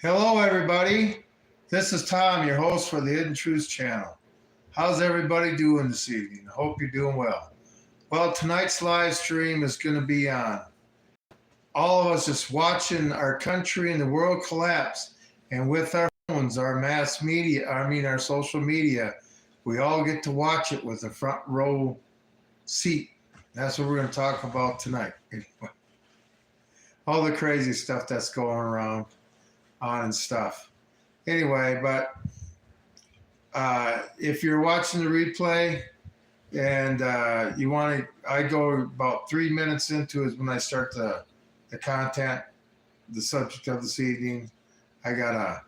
Hello, everybody. This is Tom, your host for the Hidden Truths channel. How's everybody doing this evening? I hope you're doing well. Well, tonight's live stream is going to be on all of us just watching our country and the world collapse. And with our phones, our mass media, our social media, we all get to watch it with a front row seat. That's what we're going to talk about tonight. All the crazy stuff that's going around on and stuff. Anyway, but if you're watching the replay and you want to, I go about 3 minutes into it when I start the content, the subject of this evening. I gotta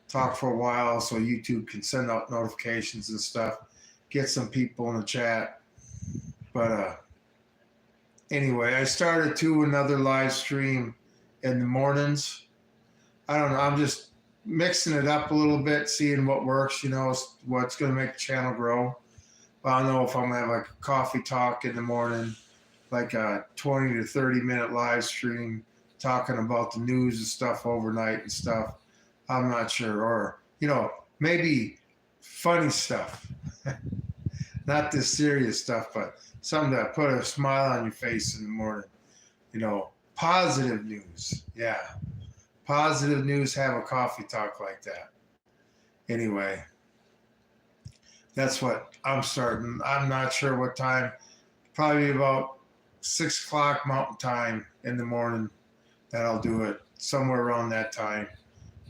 talk for a while so YouTube can send out notifications and stuff, get some people in the chat. But anyway, I started another live stream in the mornings. I don't know. I'm just mixing it up a little bit, seeing what works, what's going to make the channel grow. I don't know if I'm going to have like a coffee talk in the morning, like a 20 to 30 minute live stream talking about the news and stuff overnight and stuff. I'm not sure. Or, maybe funny stuff. Not this serious stuff, but something that put a smile on your face in the morning. Positive news. Yeah. Positive news, have a coffee talk like that. Anyway, that's what I'm starting. I'm not sure what time. Probably about 6 o'clock Mountain Time in the morning that I'll do it, somewhere around that time.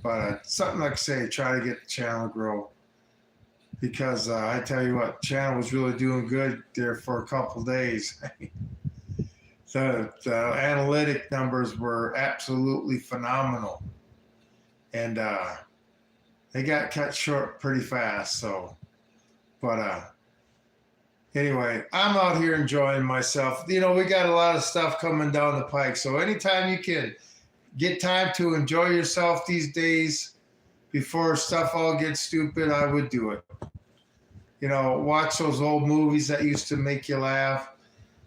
But something like I say, try to get the channel to grow. Because I tell you what, the channel was really doing good there for a couple days. The analytic numbers were absolutely phenomenal. And they got cut short pretty fast. But anyway, I'm out here enjoying myself. We got a lot of stuff coming down the pike. So anytime you can get time to enjoy yourself these days before stuff all gets stupid, I would do it. Watch those old movies that used to make you laugh.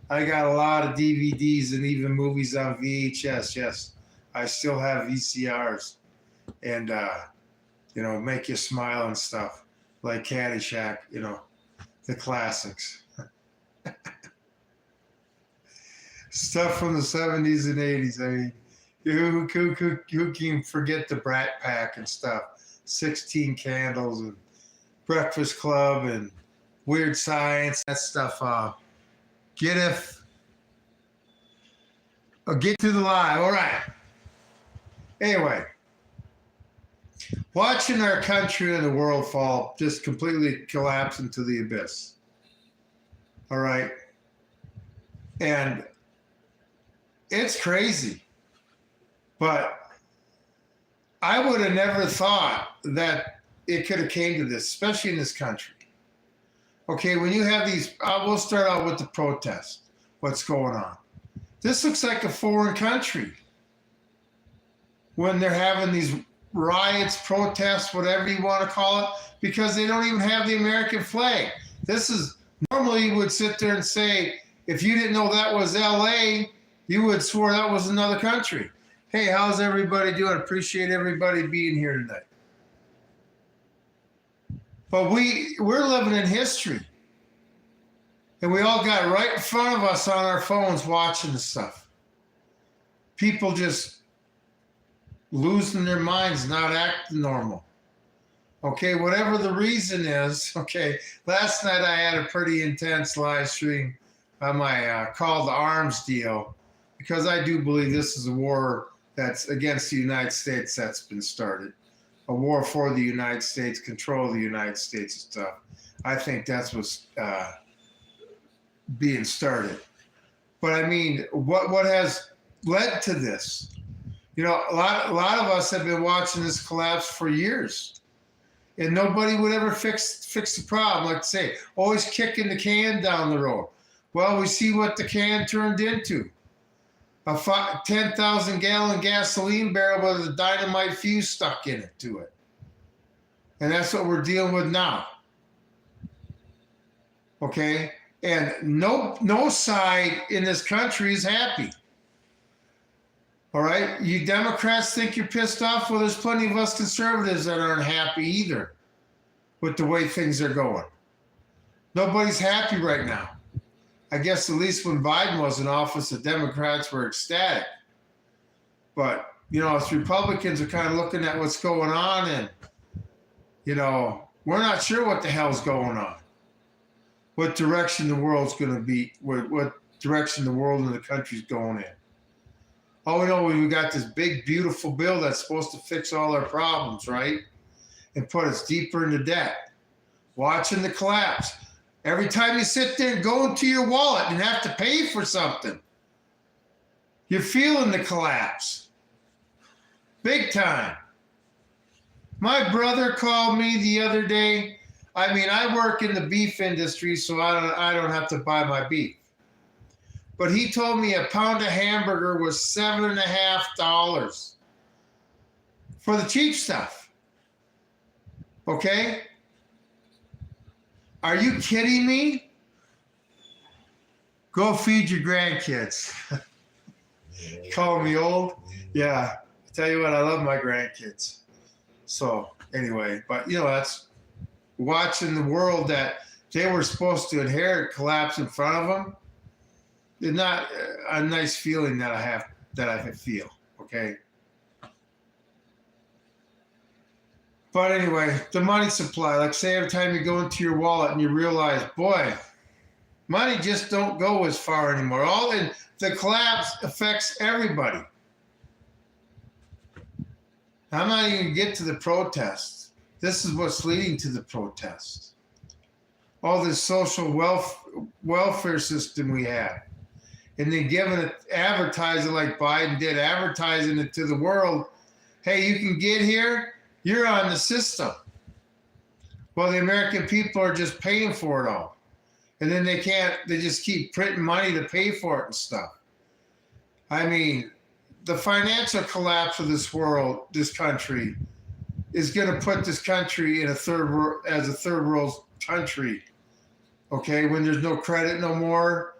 I got a lot of DVDs and even movies on VHS. Yes, I still have VCRs, and make you smile and stuff, like Caddyshack. The classics, stuff from the 70s and 80s. I mean, who can forget the Brat Pack and stuff? 16 Candles and Breakfast Club and Weird Science. That stuff. Get to the live. All right. Anyway, watching our country and the world fall, just completely collapse into the abyss. All right. And it's crazy. But I would have never thought that it could have came to this, especially in this country. Okay, when you have these, we'll start out with the protest. What's going on? This looks like a foreign country. When they're having these riots, protests, whatever you want to call it, because they don't even have the American flag. Normally you would sit there and say, if you didn't know that was LA, you would swear that was another country. Hey, how's everybody doing? Appreciate everybody being here tonight. But we're living in history. And we all got right in front of us on our phones watching the stuff. People just losing their minds, not acting normal. Okay, whatever the reason is, okay, last night I had a pretty intense live stream on my Call to Arms deal, because I do believe this is a war that's against the United States that's been started. A war for the United States, control of the United States and stuff. I think that's what's being started. But I mean, what has led to this? A lot of us have been watching this collapse for years, and nobody would ever fix the problem. Like I say, always kicking the can down the road. Well, we see what the can turned into. A 10,000 gallon gasoline barrel with a dynamite fuse stuck in it to it. And that's what we're dealing with now. Okay? And no side in this country is happy. All right. You Democrats think you're pissed off? Well, there's plenty of us conservatives that aren't happy either with the way things are going. Nobody's happy right now. I guess at least when Biden was in office, the Democrats were ecstatic. But, us Republicans are kind of looking at what's going on, and, we're not sure what the hell's going on, what direction the world's going to be, what direction the world and the country's going in. All we know is we got this big, beautiful bill that's supposed to fix all our problems, right? And put us deeper into debt. Watching the collapse. Every time you sit there and go into your wallet and have to pay for something, you're feeling the collapse. Big time. My brother called me the other day. I work in the beef industry, so I don't have to buy my beef. But he told me a pound of hamburger was $7.50 for the cheap stuff. Okay? Are you kidding me? Go feed your grandkids. Call me old? Yeah. I tell you what, I love my grandkids. So anyway, but that's watching the world that they were supposed to inherit collapse in front of them. It's not a nice feeling that I feel. Okay. But anyway, the money supply, like say every time you go into your wallet and you realize, boy, money just don't go as far anymore. The collapse affects everybody. I'm not even going to get to the protests. This is what's leading to the protests. All this social welfare system we have. And then giving it, advertising like Biden did, advertising it to the world. Hey, you can get here. You're on the system. Well, the American people are just paying for it all. And then they just keep printing money to pay for it and stuff. The financial collapse of this country, is going to put this country in a third world country. Okay, when there's no credit no more,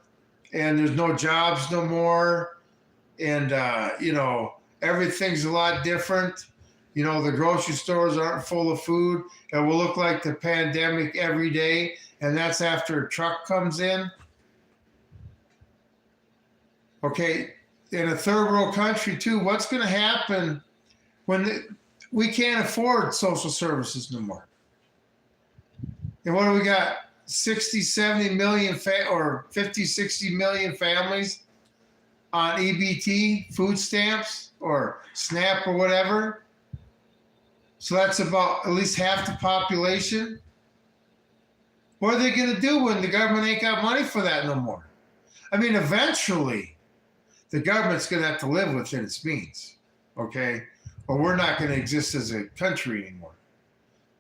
and there's no jobs no more, and everything's a lot different. The grocery stores aren't full of food. It will look like the pandemic every day, and that's after a truck comes in. Okay, in a third world country too, what's going to happen when we can't afford social services no more? And what do we got? 60, 70 million or 50, 60 million families on EBT, food stamps, or SNAP or whatever. So that's about at least half the population. What are they going to do when the government ain't got money for that no more? Eventually, the government's going to have to live within its means, okay? Or we're not going to exist as a country anymore,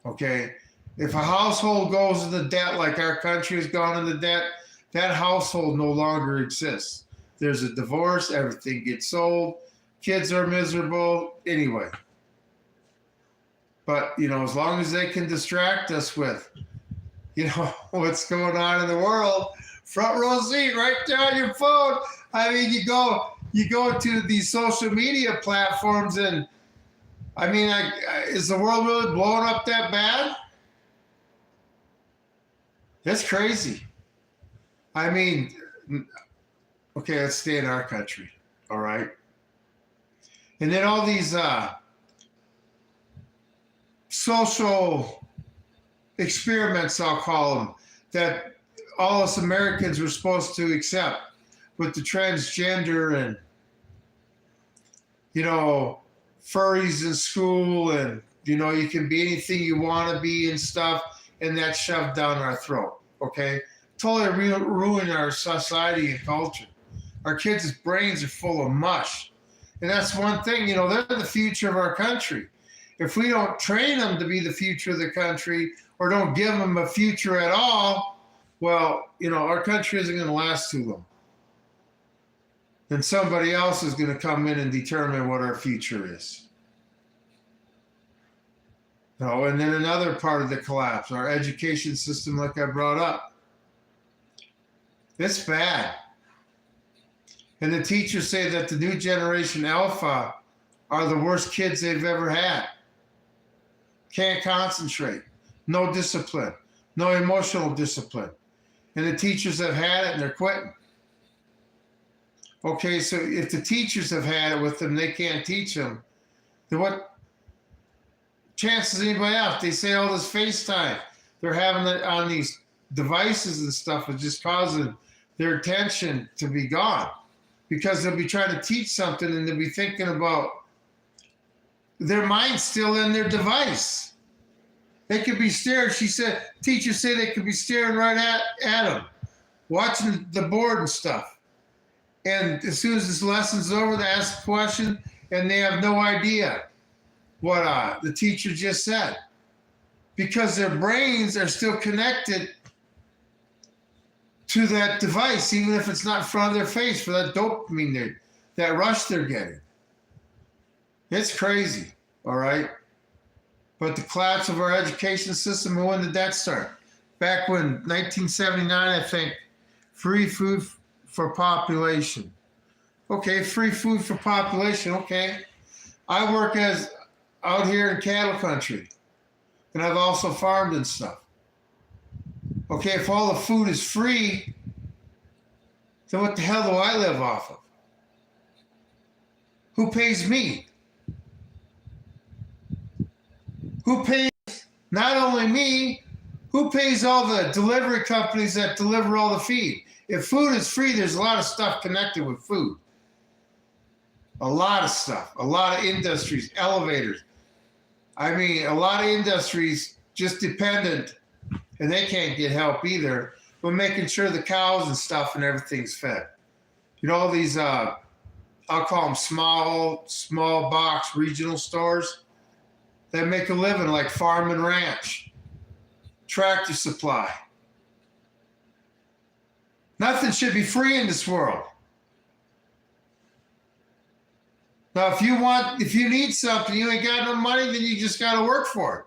okay? If a household goes into debt like our country has gone into debt, that household no longer exists. There's a divorce, everything gets sold, kids are miserable, anyway. But, as long as they can distract us with, what's going on in the world, front row seat right there on your phone. You go to these social media platforms and, is the world really blowing up that bad? That's crazy. Okay, let's stay in our country, all right? And then all these social experiments, I'll call them, that all us Americans were supposed to accept with the transgender and, furries in school and, you can be anything you want to be and stuff, and that's shoved down our throat, okay? Totally ruin our society and culture. Our kids' brains are full of mush. And that's one thing, they're the future of our country. If we don't train them to be the future of the country or don't give them a future at all, well, our country isn't going to last too long. Then somebody else is going to come in and determine what our future is. And then another part of the collapse, our education system, like I brought up. It's bad. And the teachers say that the new generation Alpha are the worst kids they've ever had. Can't concentrate, no discipline, no emotional discipline. And the teachers have had it and they're quitting. Okay, so if the teachers have had it with them, they can't teach them, then what chance does anybody have? They say all this FaceTime. They're having it on these devices and stuff is just causing their attention to be gone because they'll be trying to teach something and they'll be thinking about their mind's still in their device. They could be staring. She said, teachers say they could be staring right at them, watching the board and stuff. And as soon as this lesson's over, they ask a question and they have no idea what the teacher just said because their brains are still connected to that device, even if it's not in front of their face for that dopamine, that rush they're getting. It's crazy, all right? But the collapse of our education system, and when did that start? Back when, 1979, I think, free food for population. Okay, free food for population, okay. I work out here in cattle country, and I've also farmed and stuff. Okay, if all the food is free, then what the hell do I live off of? Who pays me? Who pays not only me, who pays all the delivery companies that deliver all the feed? If food is free, there's a lot of stuff connected with food. A lot of stuff, a lot of industries, elevators. I mean, a lot of industries just dependent, and they can't get help either, but making sure the cows and stuff and everything's fed. You know, all these, I'll call them small box regional stores that make a living like farm and ranch, Tractor Supply. Nothing should be free in this world. Now, if you need something, you ain't got no money, then you just got to work for it.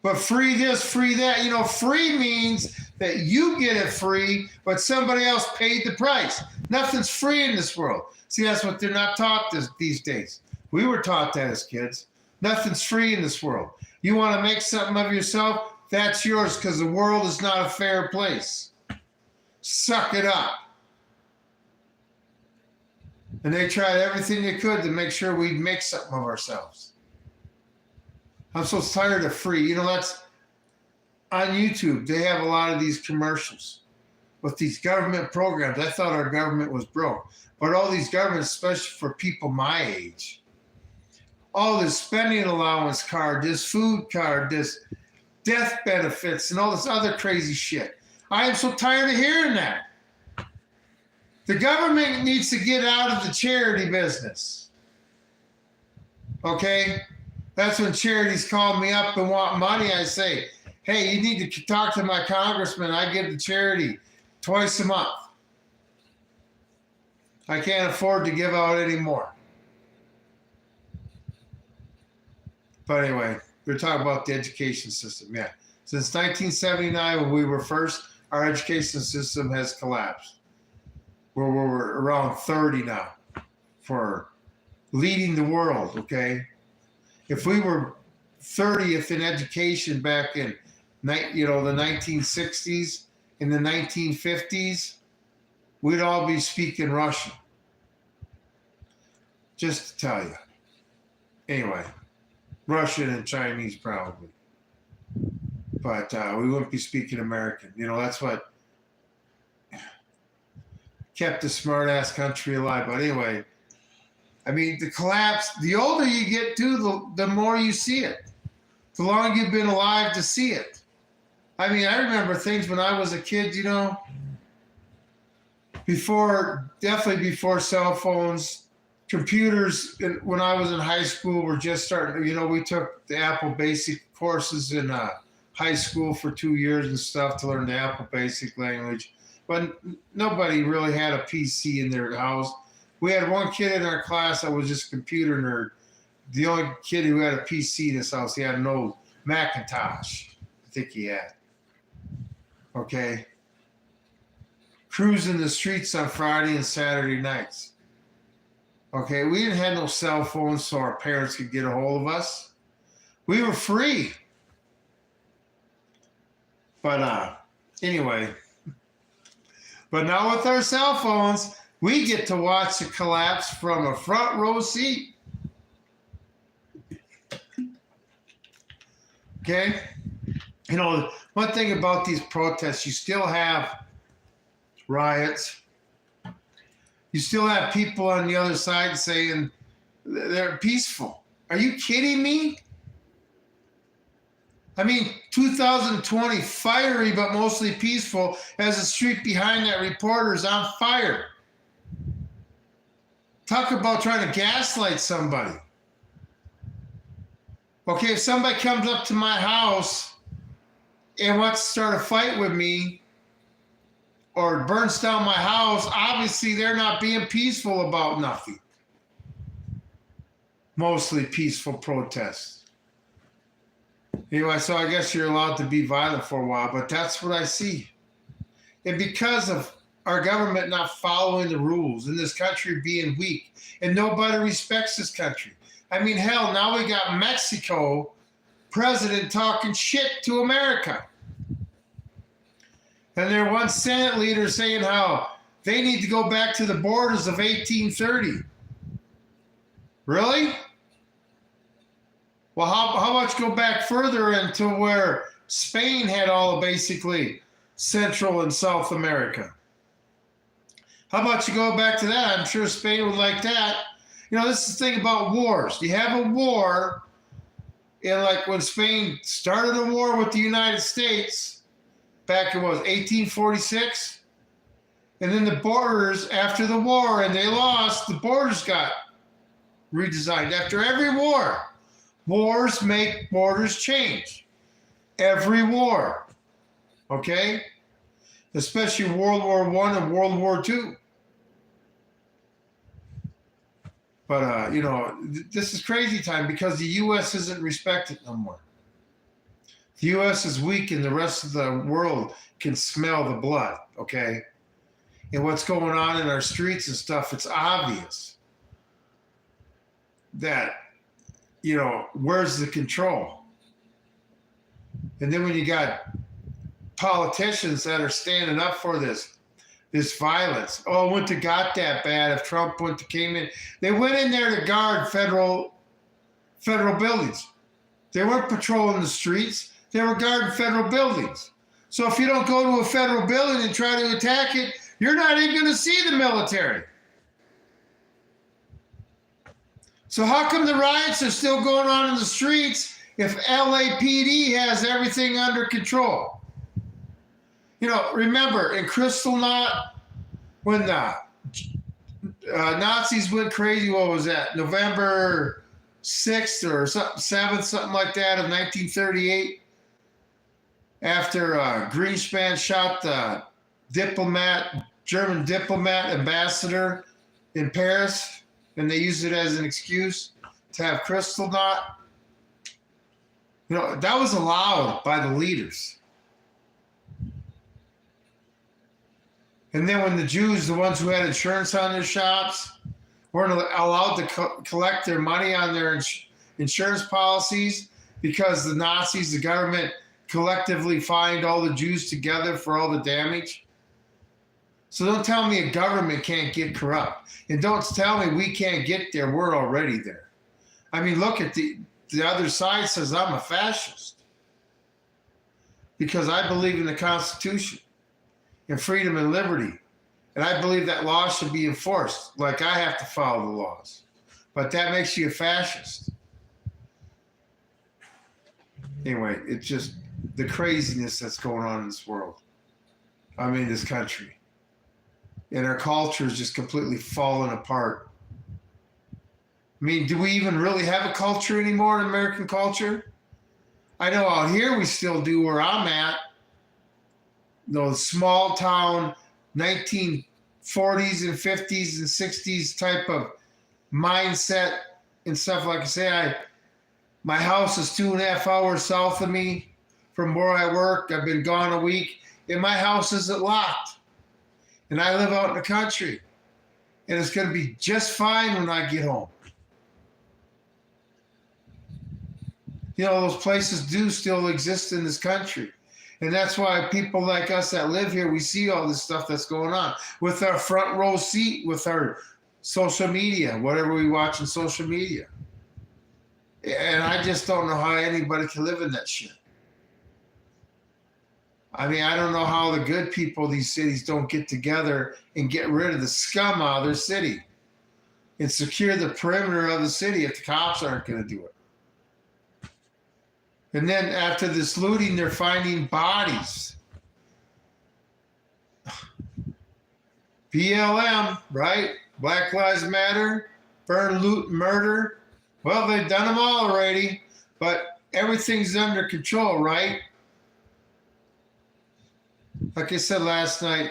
But free this, free that, you know, free means that you get it free, but somebody else paid the price. Nothing's free in this world. See, that's what they're not taught these days. We were taught that as kids. Nothing's free in this world. You want to make something of yourself, that's yours because the world is not a fair place. Suck it up. And they tried everything they could to make sure we'd make something of ourselves. I'm so tired of free. You know, that's on YouTube. They have a lot of these commercials with these government programs. I thought our government was broke. But all these governments, especially for people my age, all this spending allowance card, this food card, this death benefits, and all this other crazy shit. I am so tired of hearing that. The government needs to get out of the charity business. Okay? That's when charities call me up and want money. I say, hey, you need to talk to my congressman. I give the charity twice a month. I can't afford to give out any more. But anyway, we're talking about the education system. Yeah. Since 1979, when we were first, our education system has collapsed. We're around 30 now for leading the world, okay? If we were 30th in education back in, the 1960s, in the 1950s, we'd all be speaking Russian. Just to tell you. Anyway, Russian and Chinese probably. But we wouldn't be speaking American. You know, that's what kept the smart-ass country alive. But anyway, I mean, the collapse, the older you get to, the more you see it. The longer you've been alive to see it. I mean, I remember things when I was a kid, you know, definitely before cell phones. Computers, when I was in high school, were just starting. You know, we took the Apple Basic courses in high school for 2 years and stuff to learn the Apple Basic language. But nobody really had a PC in their house. We had one kid in our class that was just a computer nerd. The only kid who had a PC in his house, he had an old Macintosh. I think he had. Okay. cruising the streets on Friday and Saturday nights. Okay, we didn't have no cell phones so our parents could get a hold of us. We were free. But anyway, but now with our cell phones, we get to watch the collapse from a front row seat. Okay? You know, one thing about these protests, you still have riots. You still have people on the other side saying they're peaceful. Are you kidding me? I mean, 2020, fiery but mostly peaceful, as the street behind that reporter is on fire. Talk about trying to gaslight somebody. Okay, if somebody comes up to my house and wants to start a fight with me or burns down my house, obviously they're not being peaceful about nothing. Mostly peaceful protests. Anyway, so I guess you're allowed to be violent for a while, but that's what I see. And because of our government not following the rules and this country being weak, and nobody respects this country. I mean, hell, now we got Mexico president talking shit to America. And there one Senate leader saying how they need to go back to the borders of 1830. Really? Well, how much go back further into where Spain had all of basically Central and South America? How about you go back to that? I'm sure Spain would like that. You know, this is the thing about wars. You have a war, and like when Spain started a war with the United States back in 1846, and then the borders after the war, and they lost, the borders got redesigned. After every war, wars make borders change. Every war, okay? Especially World War I and World War II. But, you know, this is crazy time because the U.S. isn't respected no more. The U.S. is weak and the rest of the world can smell the blood, okay? And what's going on in our streets and stuff, it's obvious that, you know, where's the control? And then when you got politicians that are standing up for this violence. Oh, it wouldn't have got that bad if Trump came in. They went in there to guard federal buildings. They weren't patrolling the streets. They were guarding federal buildings. So if you don't go to a federal building and try to attack it, you're not even going to see the military. So how come the riots are still going on in the streets if LAPD has everything under control? You know, remember in Kristallnacht, when the Nazis went crazy, what was that, November 6th or 7th, something like that, of 1938, after Greenspan shot the German diplomat ambassador in Paris, and they used it as an excuse to have Kristallnacht. You know, that was allowed by the leaders. And then when the Jews, the ones who had insurance on their shops, weren't allowed to collect their money on their insurance policies because the Nazis, the government, collectively fined all the Jews together for all the damage. So don't tell me a government can't get corrupt. And don't tell me we can't get there. We're already there. I mean, look at the other side says I'm a fascist because I believe in the Constitution and freedom and liberty. And I believe that law should be enforced, like I have to follow the laws. But that makes you a fascist. Anyway, it's just the craziness that's going on in this world. I mean, this country. And our culture is just completely falling apart. I mean, do we even really have a culture anymore in American culture? I know out here we still do where I'm at. Those small town 1940s and 50s and 60s type of mindset and stuff. Like I say, my house is 2.5 hours south of me from where I work. I've been gone a week, and my house isn't locked. And I live out in the country. And it's going to be just fine when I get home. You know, those places do still exist in this country. And that's why people like us that live here, we see all this stuff that's going on with our front row seat, with our social media, whatever we watch on social media. And I just don't know how anybody can live in that shit. I mean, I don't know how the good people of these cities don't get together and get rid of the scum out of their city and secure the perimeter of the city if the cops aren't going to do it. And then after this looting, they're finding bodies. BLM, right? Black Lives Matter, burn, loot, murder. Well, they've done them all already, but everything's under control, right? Like I said last night,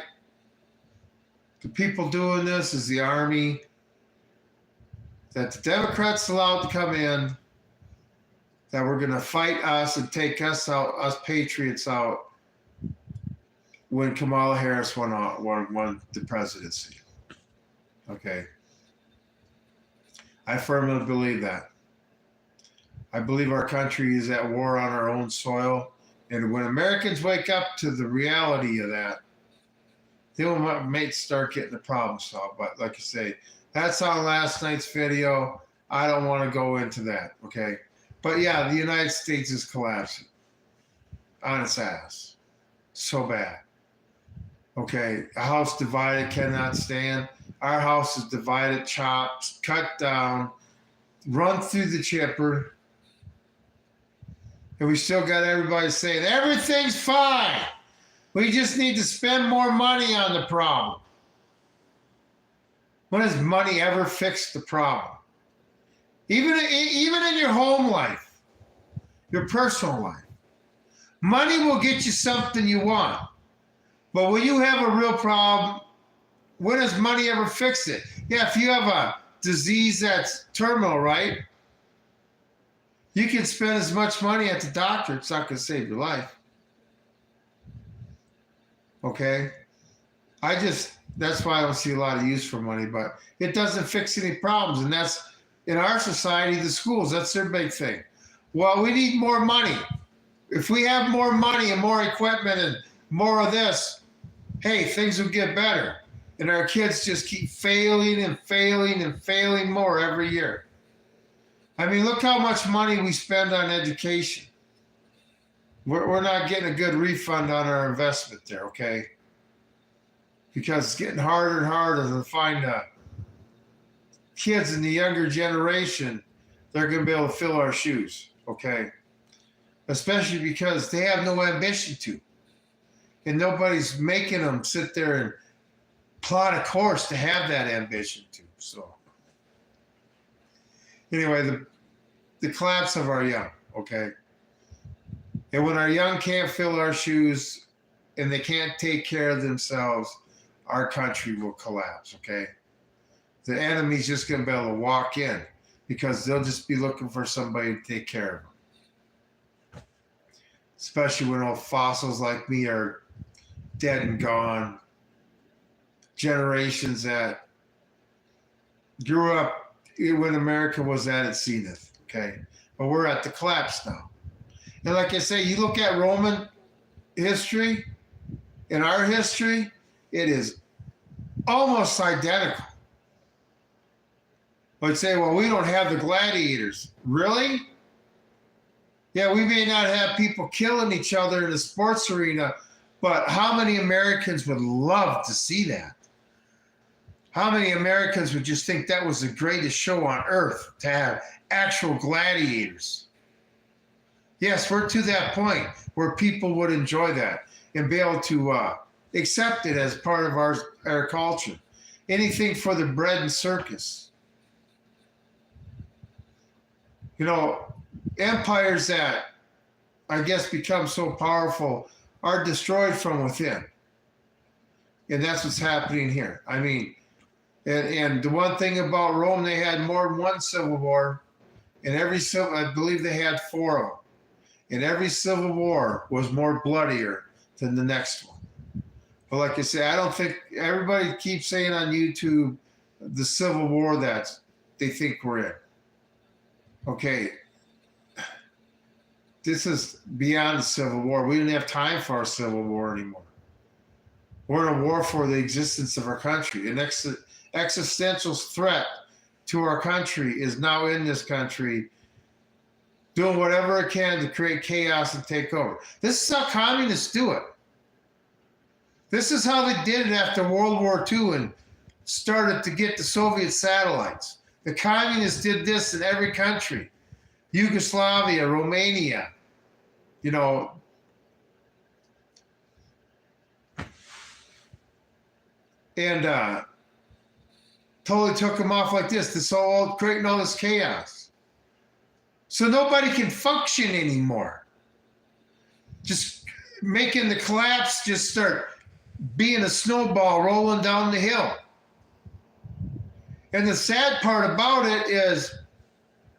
the people doing this is the army that the Democrats allowed to come in, that we're going to fight us and take us out, us patriots out, when Kamala Harris won the presidency. Okay. I firmly believe that. I believe our country is at war on our own soil. And when Americans wake up to the reality of that, they may start getting the problem solved. But like I say, that's on last night's video. I don't want to go into that, okay? But yeah, the United States is collapsing on its ass. So bad. Okay, a house divided cannot stand. Our house is divided, chopped, cut down, run through the chipper. And we still got everybody saying, everything's fine. We just need to spend more money on the problem. When has money ever fixed the problem? Even in your home life, your personal life. Money will get you something you want. But when you have a real problem, when has money ever fixed it? Yeah, if you have a disease that's terminal, right? You can spend as much money at the doctor, it's not going to save your life. Okay? That's why I don't see a lot of use for money, but it doesn't fix any problems. And that's, in our society, the schools, that's their big thing. Well, we need more money. If we have more money and more equipment and more of this, hey, things will get better. And our kids just keep failing and failing and failing more every year. I mean, look how much money we spend on education. We're not getting a good refund on our investment there, okay? Because it's getting harder and harder to find kids in the younger generation that are going to be able to fill our shoes, okay? Especially because they have no ambition to. And nobody's making them sit there and plot a course to have that ambition to. So anyway, the collapse of our young, okay? And when our young can't fill our shoes and they can't take care of themselves, our country will collapse, okay? The enemy's just going to be able to walk in because they'll just be looking for somebody to take care of them. Especially when old fossils like me are dead and gone. Generations that grew up when America was at its zenith, okay? But we're at the collapse now. And like I say, you look at Roman history, in our history, it is almost identical. But say, well, we don't have the gladiators. Really? Yeah, we may not have people killing each other in the sports arena, but how many Americans would love to see that? How many Americans would just think that was the greatest show on earth, to have actual gladiators? Yes, we're to that point where people would enjoy that and be able to accept it as part of our culture. Anything for the bread and circus. You know, empires that, I guess, become so powerful are destroyed from within. And that's what's happening here. I mean, and the one thing about Rome, they had more than one civil war. And I believe they had 4 of them. And every civil war was more bloodier than the next one. But like I say, I don't think everybody keeps saying on YouTube the Civil War that they think we're in. Okay, this is beyond the Civil War. We didn't have time for our Civil War anymore. We're in a war for the existence of our country. An existential threat to our country is now in this country, doing whatever it can to create chaos and take over. This is how communists do it. This is how they did it after World War II and started to get the Soviet satellites. The communists did this in every country. Yugoslavia, Romania, you know. And totally took them off like this. This all creating all this chaos. So nobody can function anymore. Just making the collapse just start being a snowball rolling down the hill. And the sad part about it is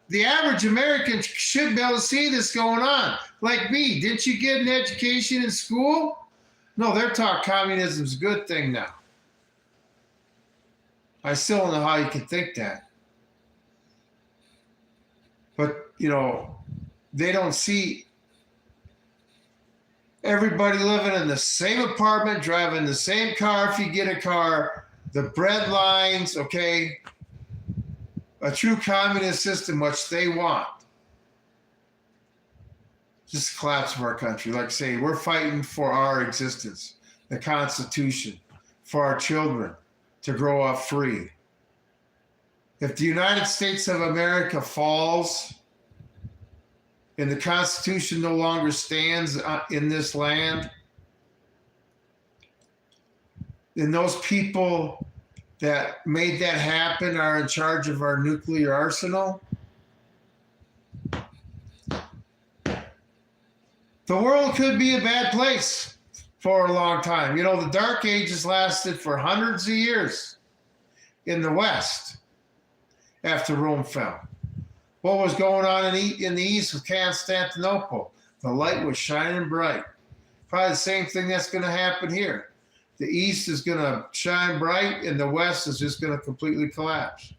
the average American should be able to see this going on. Like me, didn't you get an education in school? No, they're taught communism's a good thing now. I still don't know how you can think that. But, you know, they don't see everybody living in the same apartment, driving the same car if you get a car, the bread lines, okay? A true communist system, which they want. Just the collapse of our country. Like I say, we're fighting for our existence, the Constitution, for our children to grow up free. If the United States of America falls and the Constitution no longer stands in this land, then those people that made that happen are in charge of our nuclear arsenal. The world could be a bad place for a long time. You know, the Dark Ages lasted for hundreds of years in the West after Rome fell. What was going on in the East with Constantinople? The light was shining bright. Probably the same thing that's going to happen here. The East is going to shine bright and the West is just going to completely collapse.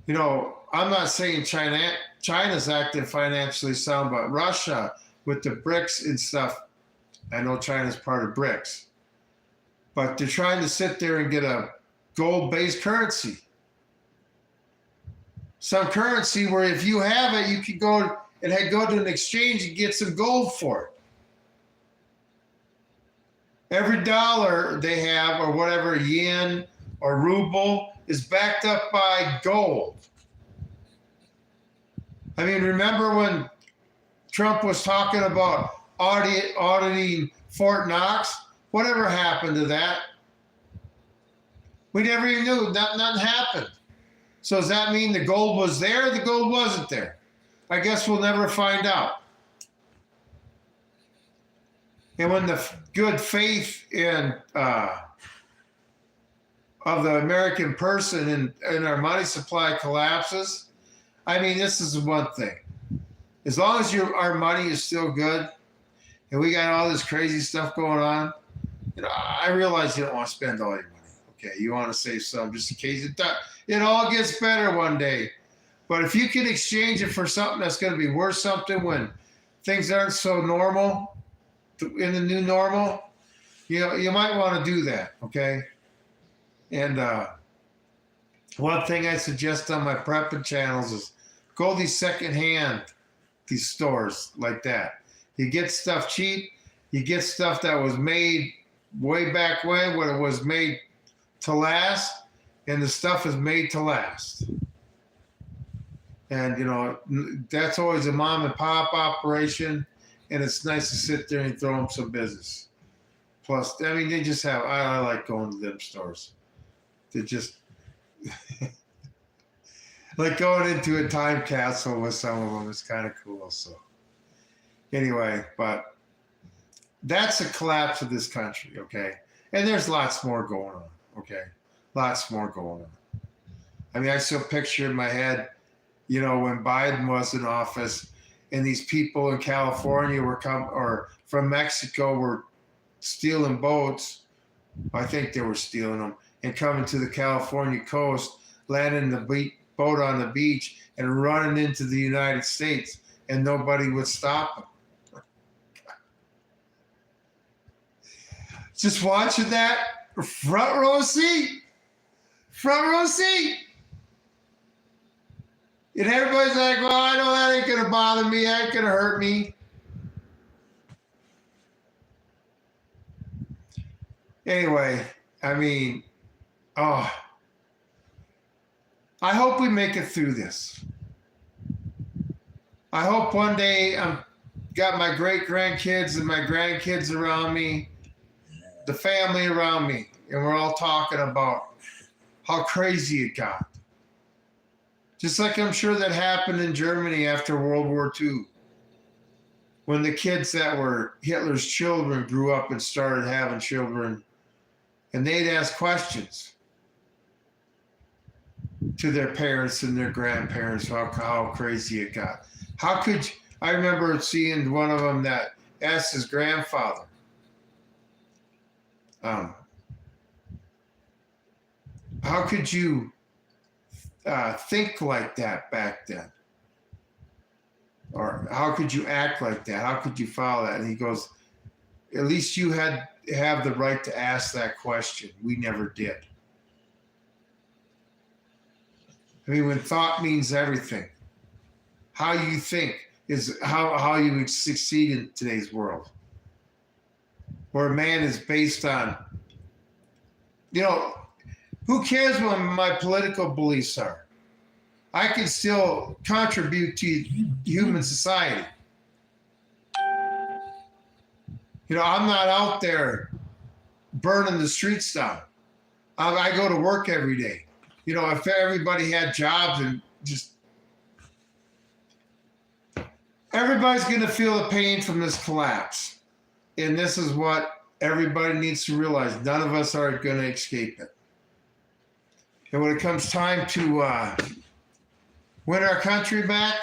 You know, I'm not saying China's acting financially sound, but Russia with the BRICS and stuff, I know China's part of BRICS, but they're trying to sit there and get a gold-based currency. Some currency where if you have it, you can go to an exchange and get some gold for it. Every dollar they have, or whatever, yen or ruble, is backed up by gold. I mean, remember when Trump was talking about auditing Fort Knox? Whatever happened to that? We never even knew. Nothing happened. So does that mean the gold was there or the gold wasn't there? I guess we'll never find out. And when the good faith of the American person and our money supply collapses, I mean, this is one thing. As long as our money is still good and we got all this crazy stuff going on, you know, I realize you don't want to spend all your money. Okay, you want to save some just in case it all gets better one day. But if you can exchange it for something that's going to be worth something when things aren't so normal, in the new normal, you know, you might want to do that, okay? And one thing I suggest on my prepping channels is go these secondhand, these stores like that. You get stuff cheap. You get stuff that was made way back when it was made to last, and the stuff is made to last. And, you know, that's always a mom and pop operation, and it's nice to sit there and throw them some business. Plus, I mean, they just have, I like going to them stores. They just, like going into a time capsule with some of them is kind of cool. So anyway, but that's a collapse of this country, okay? And there's lots more going on, okay? Lots more going on. I mean, I still picture in my head, you know, when Biden was in office and these people in California were or from Mexico were stealing boats. I think they were stealing them and coming to the California coast, landing the boat on the beach and running into the United States, and nobody would stop them. Just watching that, front row seat. And everybody's like, well, I know that ain't going to bother me. That ain't going to hurt me. Anyway, I mean, I hope we make it through this. I hope one day I'm got my great-grandkids and my grandkids around me, the family around me, and we're all talking about how crazy it got. Just like I'm sure that happened in Germany after World War II, when the kids that were Hitler's children grew up and started having children, and they'd ask questions to their parents and their grandparents how crazy it got. How could you, I remember seeing one of them that asked his grandfather, how could you think like that back then? Or how could you act like that? How could you follow that? And he goes, at least you have the right to ask that question. We never did. I mean, when thought means everything, how you think is how you would succeed in today's world, where man is based on, who cares what my political beliefs are? I can still contribute to human society. I'm not out there burning the streets down. I go to work every day. If everybody had jobs and just, everybody's going to feel the pain from this collapse. And this is what everybody needs to realize. None of us are going to escape it. And when it comes time to win our country back,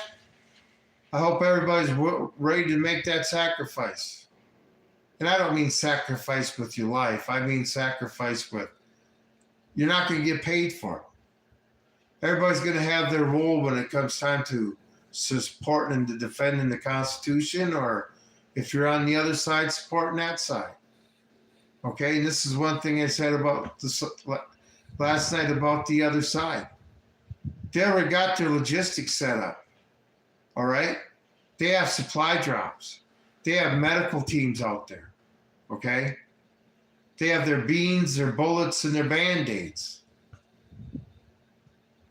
I hope everybody's ready to make that sacrifice. And I don't mean sacrifice with your life. I mean sacrifice with, you're not going to get paid for it. Everybody's going to have their role when it comes time to supporting and defending the Constitution, or if you're on the other side, supporting that side. Okay, and this is one thing I said about last night about the other side. They already got their logistics set up. All right? They have supply drops. They have medical teams out there. Okay? They have their beans, their bullets, and their Band-Aids.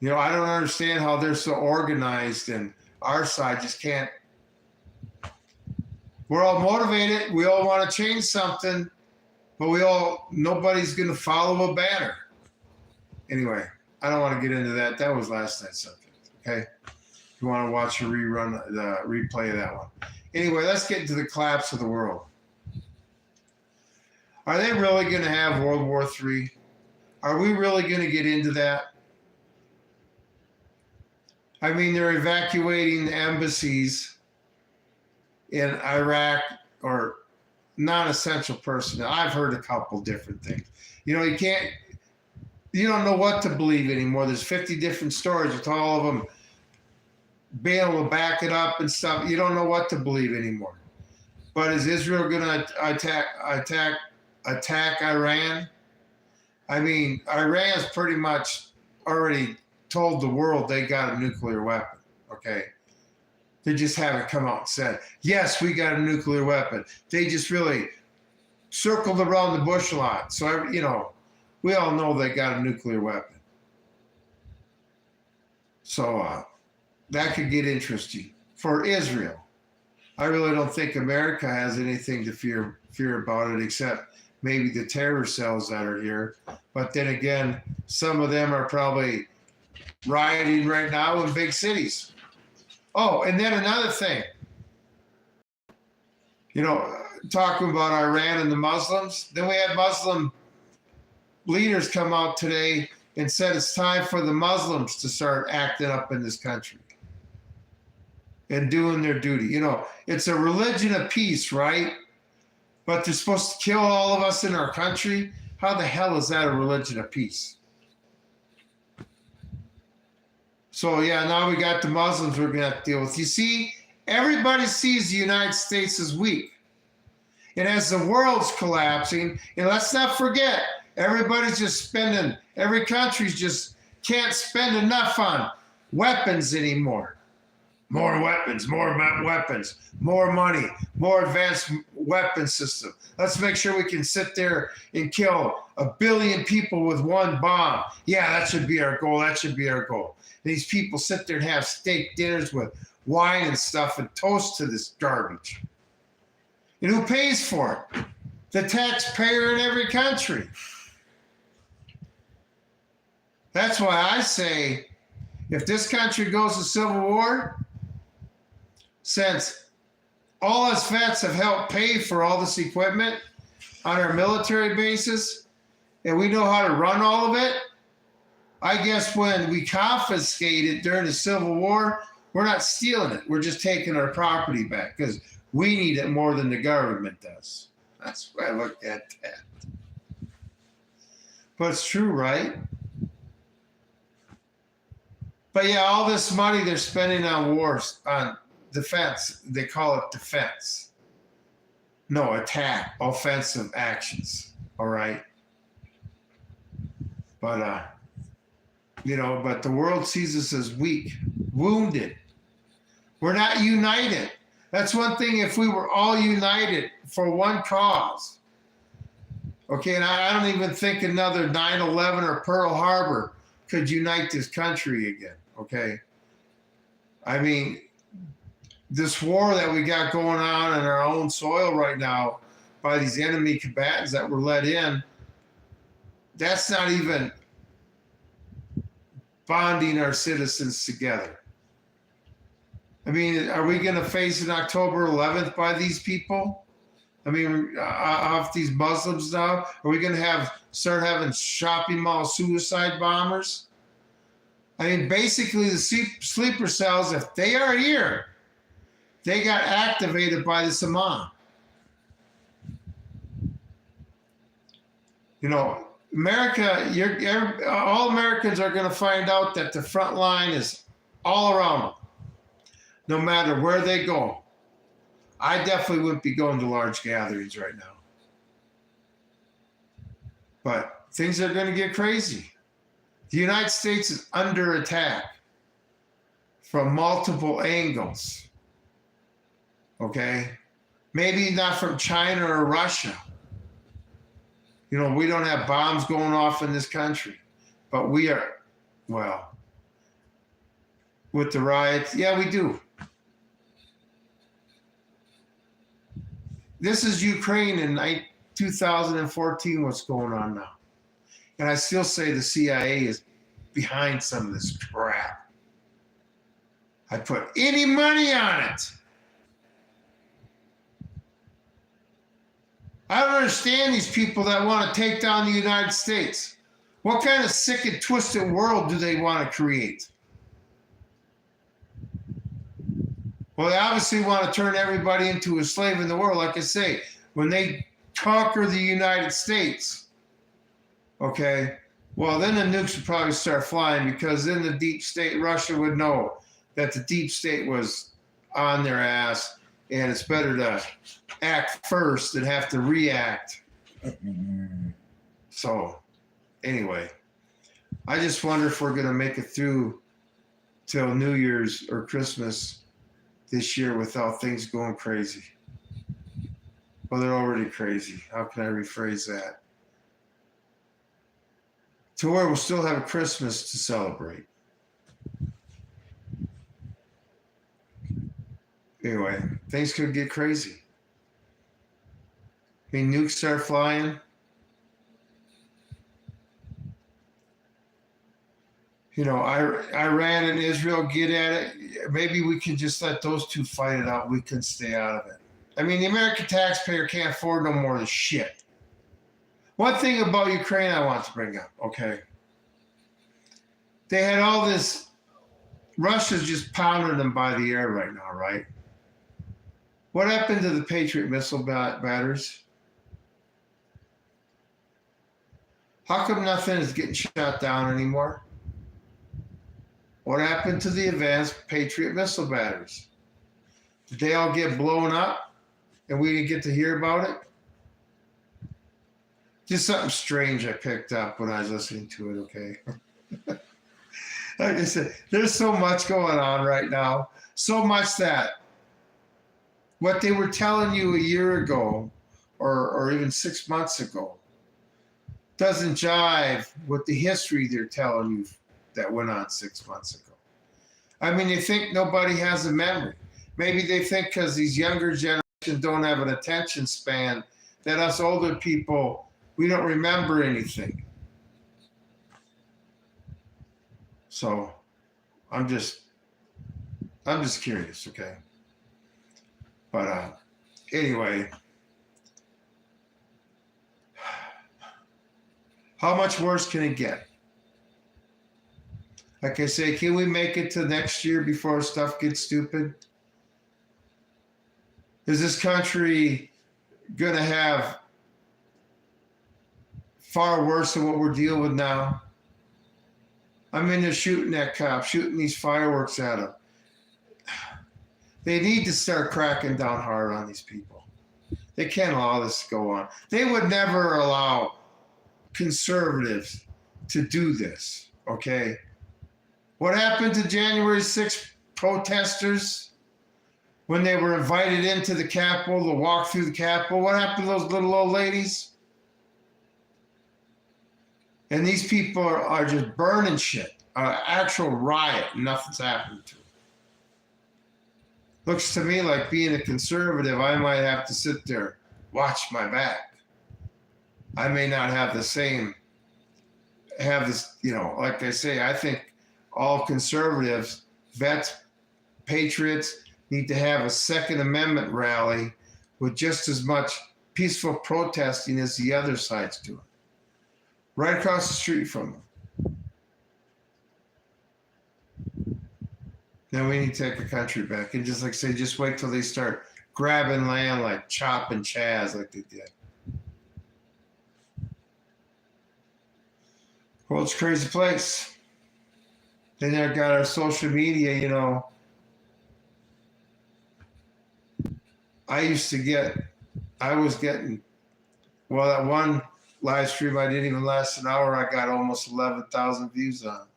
I don't understand how they're so organized and our side just can't. We're all motivated. We all want to change something, but nobody's going to follow a banner. Anyway, I don't want to get into that. That was last night's subject. Okay? If you want to watch the replay of that one. Anyway, let's get into the collapse of the world. Are they really going to have World War III? Are we really going to get into that? I mean, they're evacuating embassies in Iraq or non-essential personnel. I've heard a couple different things. You don't know what to believe anymore. There's 50 different stories with all of them being able to back it up and stuff. You don't know what to believe anymore. But is Israel going to attack Iran? I mean, Iran's pretty much already told the world they got a nuclear weapon, okay? They just haven't come out and said, yes, we got a nuclear weapon. They just really circled around the bush a lot. So, we all know they got a nuclear weapon. So that could get interesting for Israel. I really don't think America has anything to fear about it, except maybe the terror cells that are here. But then again, some of them are probably rioting right now in big cities. Oh, and then another thing. Talking about Iran and the Muslims, then we had Muslim leaders come out today and said it's time for the Muslims to start acting up in this country and doing their duty. It's a religion of peace, right? but they're supposed to kill all of us in our country. How the hell is that a religion of peace? So yeah, now we got the Muslims we're going to have to deal with. You see, everybody sees the United States as weak. And as the world's collapsing, and let's not forget, everybody's just spending, every country's just can't spend enough on weapons anymore. More weapons, more money, more advanced weapon system. Let's make sure we can sit there and kill 1 billion people with one bomb. Yeah, that should be our goal. That should be our goal. And these people sit there and have steak dinners with wine and stuff and toast to this garbage. And who pays for it? The taxpayer in every country. That's why I say, if this country goes to civil war, since all us vets have helped pay for all this equipment on our military bases, and we know how to run all of it, I guess when we confiscate it during the Civil War, we're not stealing it. We're just taking our property back because we need it more than the government does. That's why I look at that. But it's true, right? But yeah, all this money they're spending on wars, on defense, they call it defense. No, attack, offensive actions, all right? But, but the world sees us as weak, wounded. We're not united. That's one thing, if we were all united for one cause. Okay, and I don't even think another 9/11 or Pearl Harbor could unite this country again, okay? I mean, this war that we got going on in our own soil right now by these enemy combatants that were let in, that's not even bonding our citizens together. I mean, are we going to face an October 11th by these people? I mean, off these Muslims now? Are we going to start having shopping mall suicide bombers? I mean, basically the sleeper cells, if they are here, they got activated by this Imam. You know, America, all Americans are going to find out that the front line is all around them, no matter where they go. I definitely wouldn't be going to large gatherings right now. But things are going to get crazy. The United States is under attack from multiple angles. Okay? Maybe not from China or Russia. You know, we don't have bombs going off in this country. But we are, well, with the riots, yeah, we do. This is Ukraine in 2014, what's going on now. And I still say the CIA is behind some of this crap. I put any money on it. I don't understand these people that want to take down the United States. What kind of sick and twisted world do they want to create? Well, they obviously want to turn everybody into a slave in the world. Like I say, when they conquer the United States, okay, well, then the nukes would probably start flying, because then the deep state, Russia would know that the deep state was on their ass, and it's better to act first than have to react. So, anyway, I just wonder if we're going to make it through till New Year's or Christmas this year without things going crazy. Well, they're already crazy. How can I rephrase that? To where we'll still have a Christmas to celebrate. Anyway, things could get crazy. I mean, nukes start flying. You know, Iran and Israel get at it. Maybe we can just let those two fight it out. We can stay out of it. I mean, the American taxpayer can't afford no more of this shit. One thing about Ukraine I want to bring up, okay? They had all this, Russia's just pounding them by the air right now, right? What happened to the Patriot missile batteries? How come nothing is getting shot down anymore? What happened to the advanced Patriot missile batteries? Did they all get blown up and we didn't get to hear about it? Just something strange I picked up when I was listening to it, okay? Like I said, there's so much going on right now. So much that what they were telling you a year ago or even 6 months ago doesn't jive with the history they're telling you that went on 6 months ago. I mean, they think nobody has a memory. Maybe they think because these younger generations don't have an attention span that us older people, we don't remember anything. So I'm just curious, okay? But anyway, how much worse can it get? Like I say, can we make it to next year before stuff gets stupid? Is this country going to have far worse than what we're dealing with now? I mean, they're shooting at cops, shooting these fireworks at them. They need to start cracking down hard on these people. They can't allow this to go on. They would never allow conservatives to do this, okay? What happened to January 6th protesters when they were invited into the Capitol to walk through the Capitol? What happened to those little old ladies? And these people are just burning shit. Actual riot. Nothing's happened to them. Looks to me like being a conservative, I might have to sit there, watch my back. I may not have this, like I say, I think all conservatives, vets, patriots need to have a Second Amendment rally with just as much peaceful protesting as the other side's doing. Right across the street from them. Then we need to take the country back. And just like I say, just wait till they start grabbing land like Chop and Chaz like they did. Well, it's a crazy place. Then they've got our social media, I was getting, that one live stream I didn't even last an hour, I got almost 11,000 views on.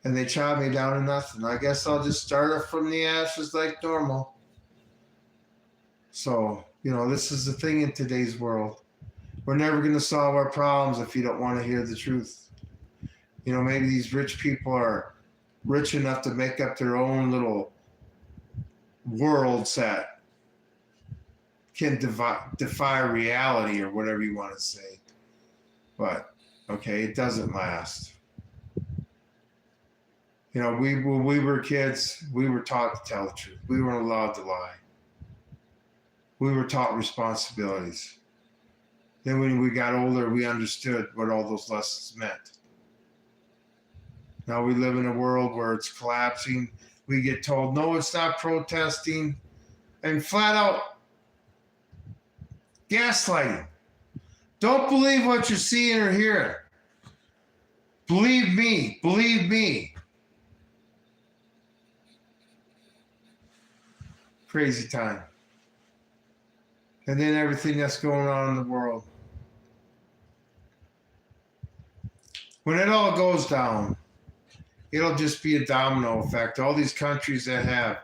And they chopped me down to nothing. I guess I'll just start it from the ashes like normal. So, this is the thing in today's world. We're never going to solve our problems if you don't want to hear the truth. Maybe these rich people are rich enough to make up their own little worlds that can defy reality or whatever you want to say. But, okay, it doesn't last. When we were kids, we were taught to tell the truth. We weren't allowed to lie. We were taught responsibilities. Then when we got older, we understood what all those lessons meant. Now we live in a world where it's collapsing. We get told, no, it's not protesting. And flat out gaslighting. Don't believe what you're seeing or hearing. Believe me. Believe me. Crazy time. And then everything that's going on in the world. When it all goes down, it'll just be a domino effect. All these countries that have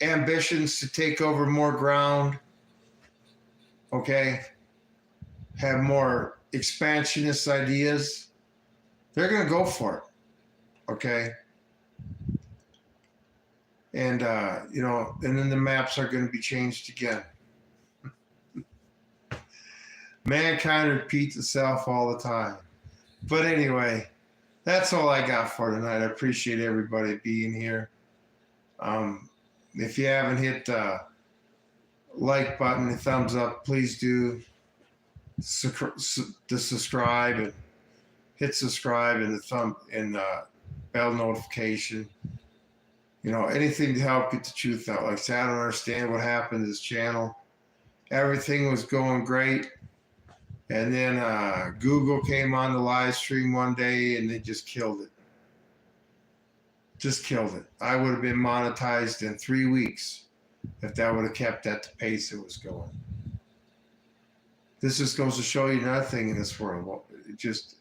ambitions to take over more ground, okay, have more expansionist ideas, they're going to go for it, okay? And, and then the maps are going to be changed again. Mankind repeats itself all the time. But anyway, that's all I got for tonight. I appreciate everybody being here. If you haven't hit the like button, the thumbs up, please do the subscribe and hit subscribe and the bell notification. Anything to help get the truth out. Like I said, I don't understand what happened to this channel. Everything was going great. And then Google came on the live stream one day and they just killed it. Just killed it. I would have been monetized in 3 weeks if that would have kept at the pace it was going. This just goes to show you another thing in this world. It just,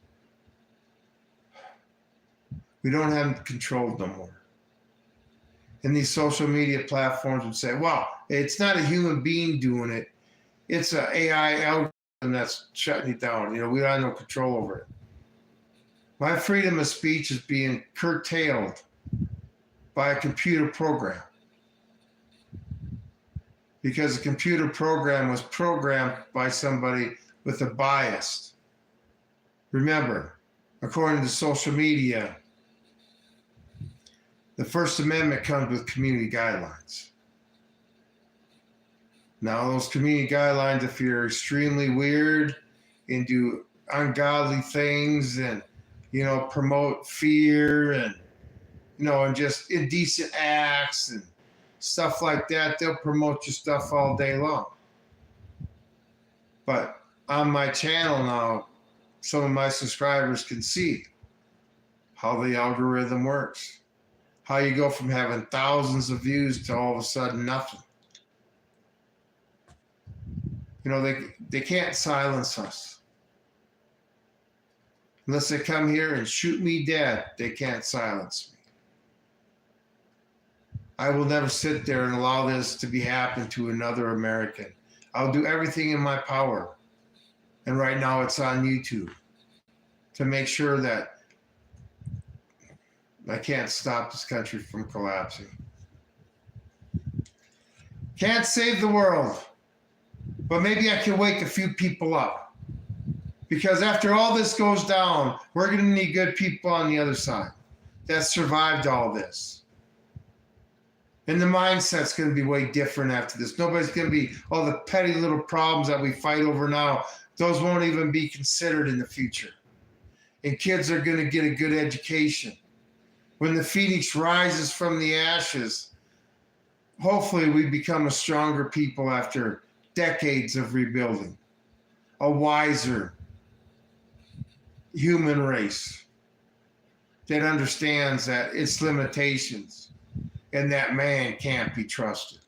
we don't have control no more. And these social media platforms would say, well, it's not a human being doing it. It's an AI algorithm that's shutting you down. You know, we don't have no control over it. My freedom of speech is being curtailed by a computer program. Because the computer program was programmed by somebody with a bias. Remember, according to social media, the First Amendment comes with community guidelines. Now, those community guidelines, if you're extremely weird and do ungodly things and, you know, promote fear and, you know, and just indecent acts and stuff like that, they'll promote your stuff all day long. But on my channel now, some of my subscribers can see how the algorithm works. How you go from having thousands of views to all of a sudden nothing. You know, they can't silence us. Unless they come here and shoot me dead, they can't silence me. I will never sit there and allow this to be happen to another American. I'll do everything in my power. And right now it's on YouTube to make sure that I can't stop this country from collapsing. Can't save the world, but maybe I can wake a few people up. Because after all this goes down, we're going to need good people on the other side that survived all this. And the mindset's going to be way different after this. Nobody's going to be, all the petty little problems that we fight over now, those won't even be considered in the future. And kids are going to get a good education. When the phoenix rises from the ashes, hopefully we become a stronger people after decades of rebuilding. A wiser human race that understands that its limitations and that man can't be trusted.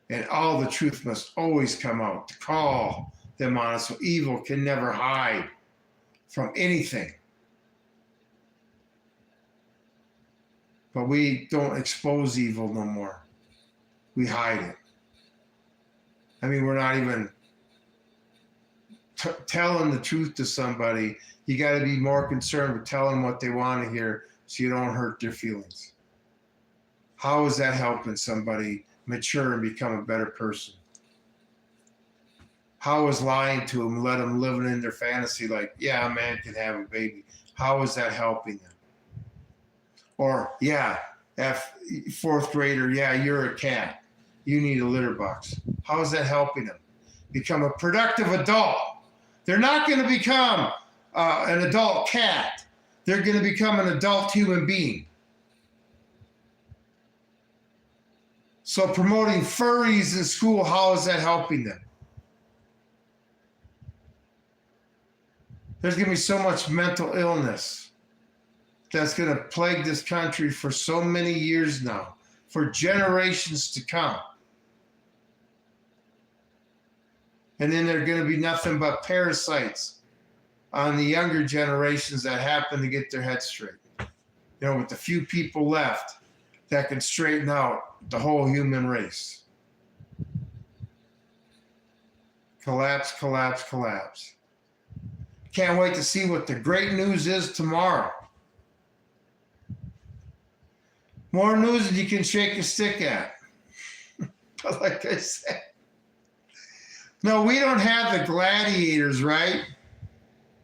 And all the truth must always come out to call them honest. So evil can never hide from anything. But we don't expose evil no more. We hide it. I mean, we're not even telling the truth to somebody. You got to be more concerned with telling what they want to hear so you don't hurt their feelings. How is that helping somebody mature and become a better person? How is lying to them, let them live in their fantasy like, yeah, a man can have a baby? How is that helping them? Or, yeah, fourth grader, yeah, you're a cat. You need a litter box. How is that helping them become a productive adult? They're not going to become an adult cat. They're going to become an adult human being. So promoting furries in school, how is that helping them? There's going to be so much mental illness that's going to plague this country for so many years now, for generations to come. And then there are going to be nothing but parasites on the younger generations that happen to get their heads straight. You know, with the few people left that can straighten out the whole human race. Collapse, collapse, collapse. Can't wait to see what the great news is tomorrow. More news than you can shake a stick at. But like I said, no, we don't have the gladiators, right,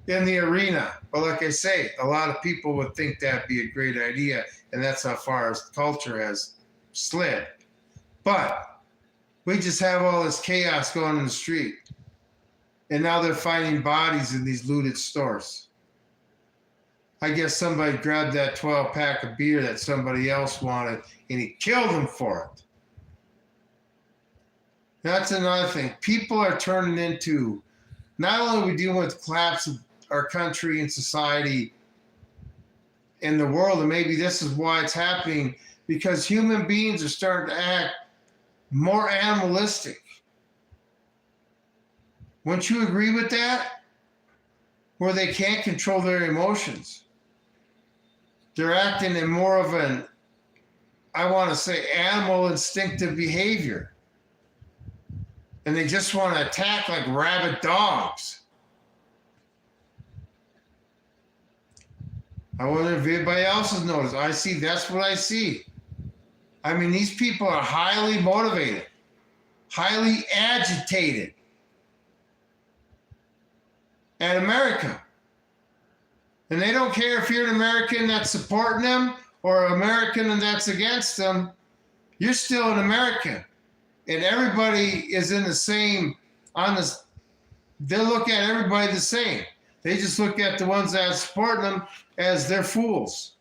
in the arena. But like I say, a lot of people would think that'd be a great idea, and that's how far the culture has slid. But we just have all this chaos going in the street. And now they're finding bodies in these looted stores. I guess somebody grabbed that 12-pack of beer that somebody else wanted, and he killed them for it. That's another thing. People are turning into not only are we dealing with the collapse of our country and society in the world, and maybe this is why it's happening, because human beings are starting to act more animalistic. Wouldn't you agree with that? Where they can't control their emotions. They're acting in more of an, I want to say, animal instinctive behavior. And they just want to attack like rabid dogs. I wonder if anybody else has noticed. That's what I see. I mean, these people are highly motivated, highly agitated. And America. And they don't care if you're an American that's supporting them or an American and that's against them. You're still an American. And everybody is in the same, they look at everybody the same. They just look at the ones that support them as they're fools.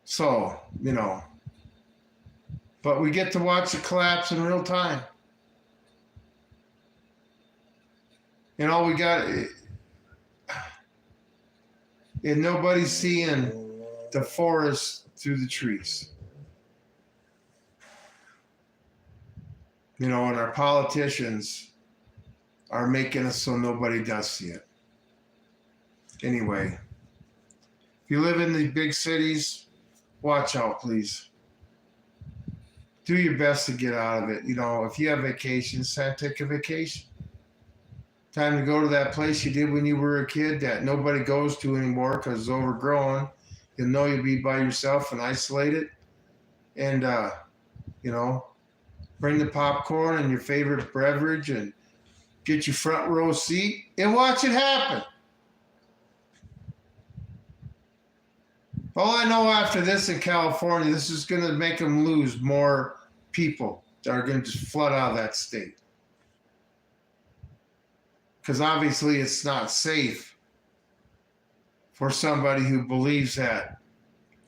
So, but we get to watch the collapse in real time. And all we got, and nobody's seeing the forest through the trees. And our politicians are making us so nobody does see it. Anyway, if you live in the big cities, watch out, please. Do your best to get out of it. If you have vacations, take a vacation. Time to go to that place you did when you were a kid that nobody goes to anymore because it's overgrown. You'll be by yourself and isolated. And, bring the popcorn and your favorite beverage and get your front row seat and watch it happen. All I know after this in California, this is going to make them lose more people that are going to just flood out of that state. Because obviously it's not safe for somebody who believes that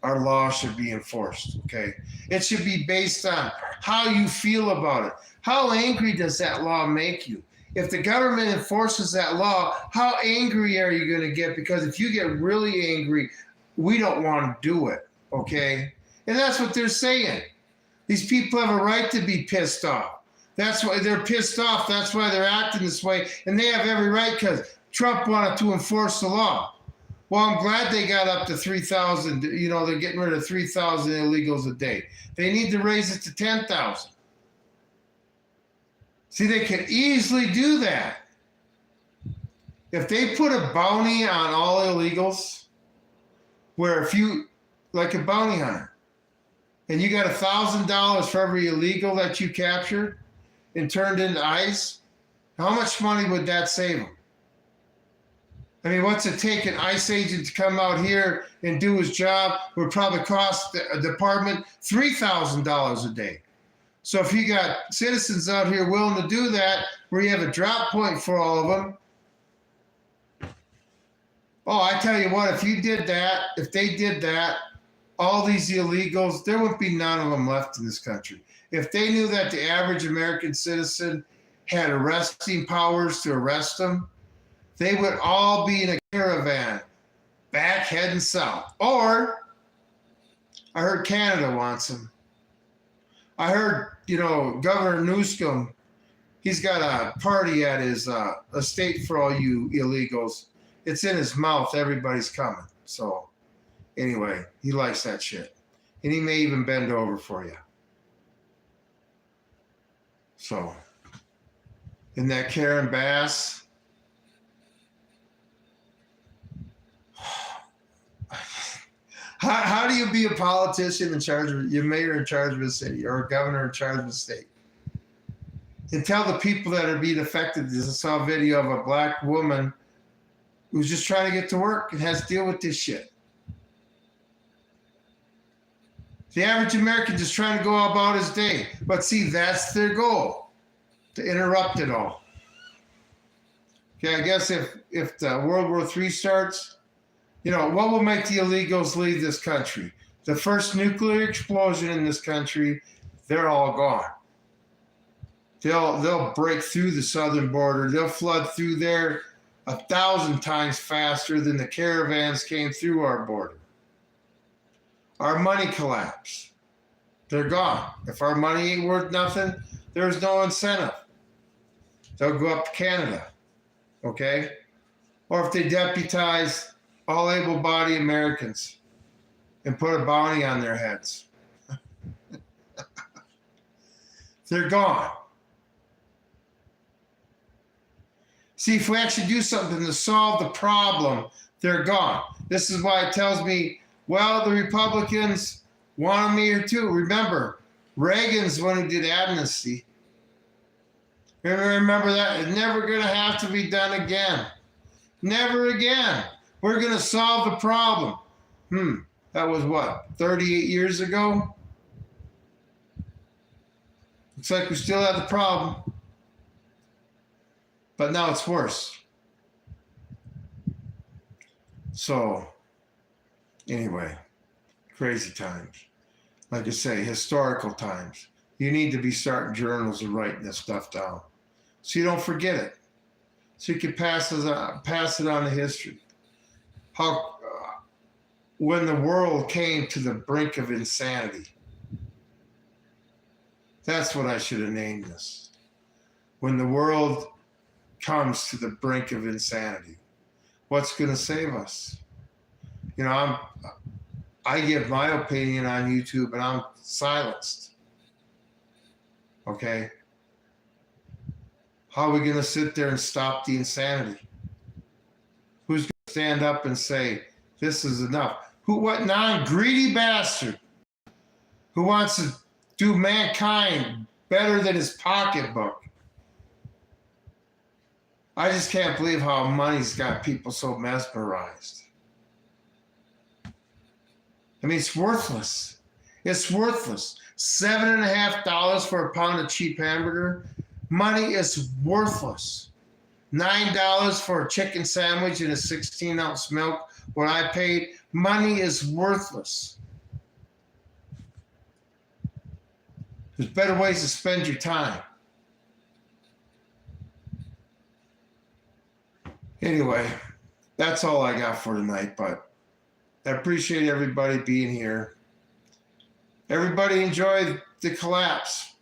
our law should be enforced, okay? It should be based on how you feel about it. How angry does that law make you? If the government enforces that law, how angry are you going to get? Because if you get really angry, we don't want to do it, okay? And that's what they're saying. These people have a right to be pissed off. That's why they're pissed off. That's why they're acting this way. And they have every right because Trump wanted to enforce the law. Well, I'm glad they got up to 3,000. They're getting rid of 3,000 illegals a day. They need to raise it to 10,000. See, they can easily do that. If they put a bounty on all illegals, where if you, like a bounty hunter, and you got $1,000 for every illegal that you captured and turned into ICE, how much money would that save them? I mean, what's it take an ICE agent to come out here and do his job would probably cost a department $3,000 a day. So if you got citizens out here willing to do that, where you have a drop point for all of them, I tell you what, if they did that, all these illegals, there would be none of them left in this country. If they knew that the average American citizen had arresting powers to arrest them, they would all be in a caravan back heading south. Or I heard Canada wants them. I heard, Governor Newsom, he's got a party at his estate for all you illegals. It's in his mouth. Everybody's coming. So anyway, he likes that shit. And he may even bend over for you. So, in that Karen Bass, how do you be a politician in charge of, your mayor in charge of a city or a governor in charge of a state? And tell the people that are being affected. I saw a video of a black woman who's just trying to get to work and has to deal with this shit. The average American just trying to go about his day. But see, that's their goal, to interrupt it all. Okay, I guess if the World War III starts, what will make the illegals leave this country? The first nuclear explosion in this country, they're all gone. They'll break through the southern border. They'll flood through there 1,000 times faster than the caravans came through our border. Our money collapsed. They're gone. If our money ain't worth nothing, there's no incentive. They'll go up to Canada, okay? Or if they deputize all able-bodied Americans and put a bounty on their heads. They're gone. See, if we actually do something to solve the problem, they're gone. This is why it tells me, well, the Republicans wanted me here too. Remember, Reagan's the one who did amnesty. Remember that? It's never going to have to be done again. Never again. We're going to solve the problem. That was what, 38 years ago? Looks like we still have the problem. But now it's worse. So, anyway, crazy times. Like I say, historical times. You need to be starting journals and writing this stuff down so you don't forget it. So you can pass it on to history. How when the world came to the brink of insanity. That's what I should have named this. When the world comes to the brink of insanity, what's going to save us? You know, I give my opinion on YouTube and I'm silenced. Okay? How are we going to sit there and stop the insanity? Who's going to stand up and say, this is enough? What non-greedy bastard who wants to do mankind better than his pocketbook? I just can't believe how money's got people so mesmerized. I mean, it's worthless. It's worthless. $7.50 for a pound of cheap hamburger. Money is worthless. $9 for a chicken sandwich and a 16-ounce milk. What I paid, money is worthless. There's better ways to spend your time. Anyway, that's all I got for tonight, but I appreciate everybody being here. Everybody enjoy the collapse.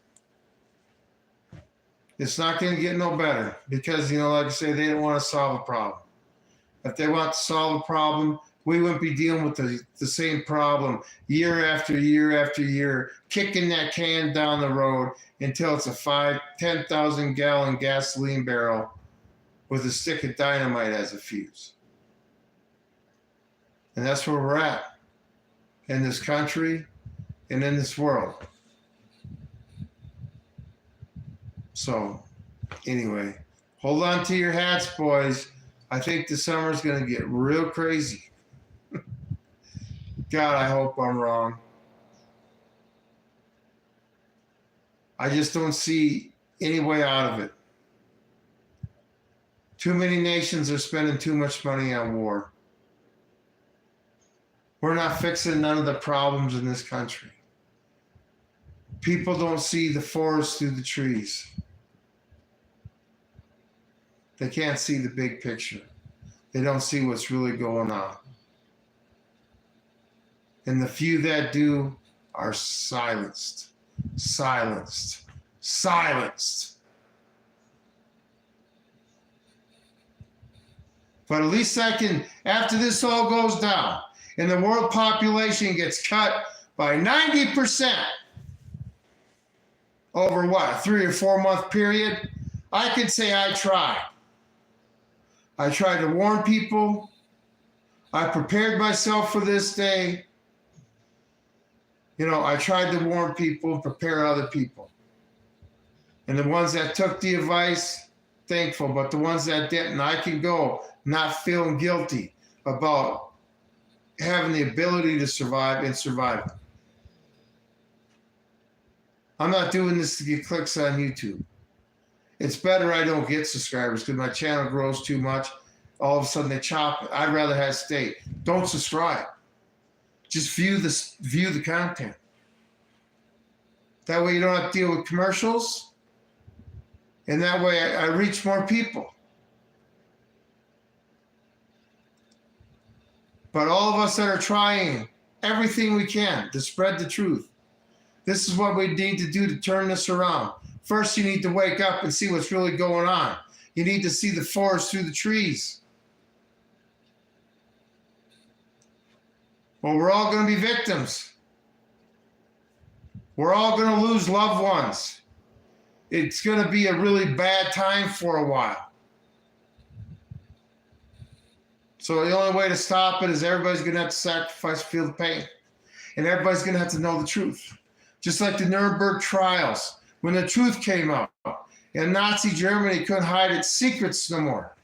It's not going to get no better because, like I say, they don't want to solve a problem. If they want to solve a problem, we wouldn't be dealing with the same problem year after year after year, kicking that can down the road until it's a 10,000 gallon gasoline barrel with a stick of dynamite as a fuse. And that's where we're at in this country and in this world. So, anyway, hold on to your hats, boys. I think the summer's going to get real crazy. God, I hope I'm wrong. I just don't see any way out of it. Too many nations are spending too much money on war. We're not fixing none of the problems in this country. People don't see the forest through the trees. They can't see the big picture. They don't see what's really going on. And the few that do are silenced, silenced, silenced. But at least I can, after this all goes down and the world population gets cut by 90% over what, a 3 or 4 month period, I can say I tried. I tried to warn people. I prepared myself for this day. I tried to warn people, prepare other people. And the ones that took the advice, thankful. But the ones that didn't, I can go not feeling guilty about having the ability to survive and survive. I'm not doing this to get clicks on YouTube. It's better I don't get subscribers because my channel grows too much. All of a sudden they chop it. I'd rather have stay. Don't subscribe. Just view the content. That way you don't have to deal with commercials. And that way I reach more people. But all of us that are trying everything we can to spread the truth, this is what we need to do to turn this around. First, you need to wake up and see what's really going on. You need to see the forest through the trees. Well, we're all going to be victims. We're all going to lose loved ones. It's going to be a really bad time for a while. So the only way to stop it is everybody's going to have to sacrifice, feel the pain. And everybody's going to have to know the truth. Just like the Nuremberg trials, when the truth came out, and Nazi Germany couldn't hide its secrets no more.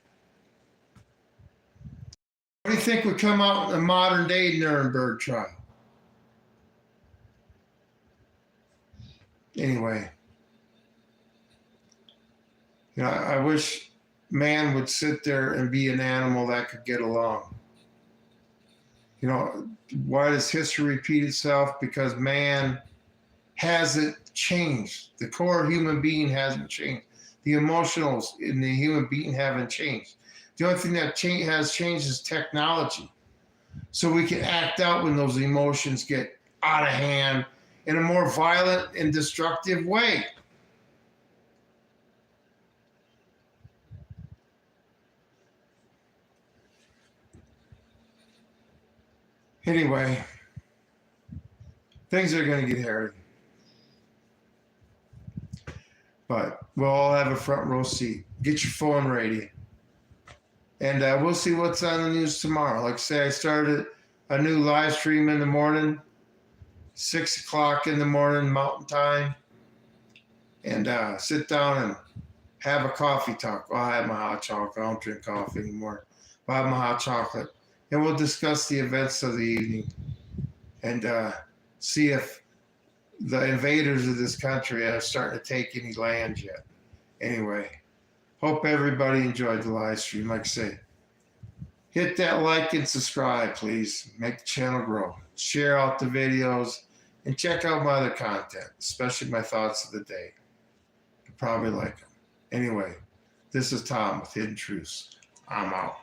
What do you think would come out in the modern day Nuremberg trial? Anyway, I wish man would sit there and be an animal that could get along. Why does history repeat itself? Because man hasn't changed. The core human being hasn't changed. The emotionals in the human being haven't changed. The only thing that has changed is technology. So we can act out when those emotions get out of hand in a more violent and destructive way. Anyway, things are going to get hairy. But we'll all have a front row seat. Get your phone ready. And we'll see what's on the news tomorrow. Like I say, I started a new live stream in the morning, 6 o'clock in the morning, Mountain Time. And sit down and have a coffee talk. Well, I have my hot chocolate. I don't drink coffee anymore. I'll have my hot chocolate. And we'll discuss the events of the evening and see if the invaders of this country are starting to take any land yet. Anyway, hope everybody enjoyed the live stream. Like I say, hit that like and subscribe, please. Make the channel grow. Share out the videos and check out my other content, especially my thoughts of the day. You probably like them. Anyway, this is Tom with Hidden Truths. I'm out.